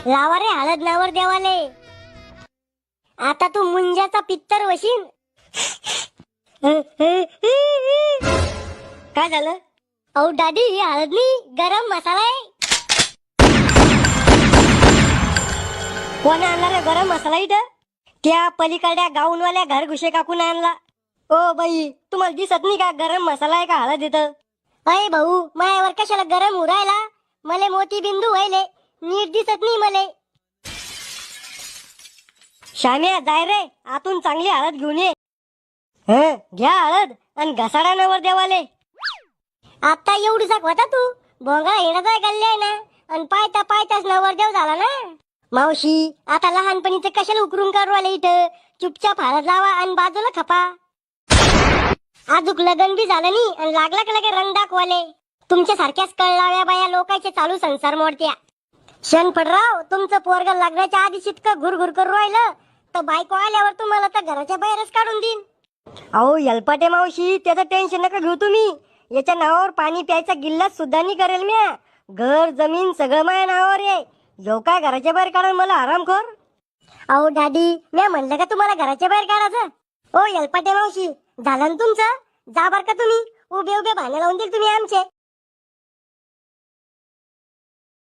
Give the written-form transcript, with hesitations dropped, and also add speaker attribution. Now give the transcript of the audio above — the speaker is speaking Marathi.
Speaker 1: लावा रे हळद नावर देवाले. आता तू मुंजाचा पित्तर वशीन. काय झालं? अहो दादी, ही हळद नाही, गरम मसाला आहे. कोण आणणार आहे गरम मसाला इथं? त्या पलीकडल्या गाऊनवाल्या घर घुशे काकून आणला. ओ बाई, तुम्हाला दिसत नाही का गरम मसाला आहे का हळद इथं? अय भाऊ, मायावर कशाला गरम उरायला? मले मोती बिंदू व्हायले, नीट दिसत नाही मले. श्याम्या, जाय रे, आतून चांगली हळद घेऊन ये. घ्या हळद आणि घसाडा नवर देवाले. आता एवढीसा होता तू, भोंगा येण्याचा गल्ले ना, आणि पायता पायताच नवरदेव झाला ना. मावशी, आता लहानपणीच कशाला उकरून करवाले इथं? चुपचाप हळद लावा आणि बाजूला खपा. आजूक लगन बी झालं नाही आणि लागला का लगे रंग दाखवाले. तुमच्या सारख्याच कळलाव्या बाया लोकांचे चालू संसार मोडत्या. शनफडराव, तुमचं पोरग लग्नाच्या आधी इतकं घुरघुर करून राहिलं तर बायको आल्यावर तुम्हाला तर घराच्या बाहेरच काढून देईन. अहो यलपाटे मावशी, त्याचं टेन्शन नका घेऊ तुम्ही. याच्या नावावर पाणी प्यायचा गिल्लास सुद्धा नाही करेल म्या. घर जमीन सगळं माझ्या नावावर आहे. येऊ काय घराच्या बाहेर काढून मला आरामखोर? अहो डॅडी, मी म्हणलं का तुम्हाला घराच्या बाहेर काढायचं? ओ यलपाटे मावशी, झालं ना तुमचं? जा बर का तुम्ही. उभे उभे भांडे लावून देईल तुम्ही आमचे.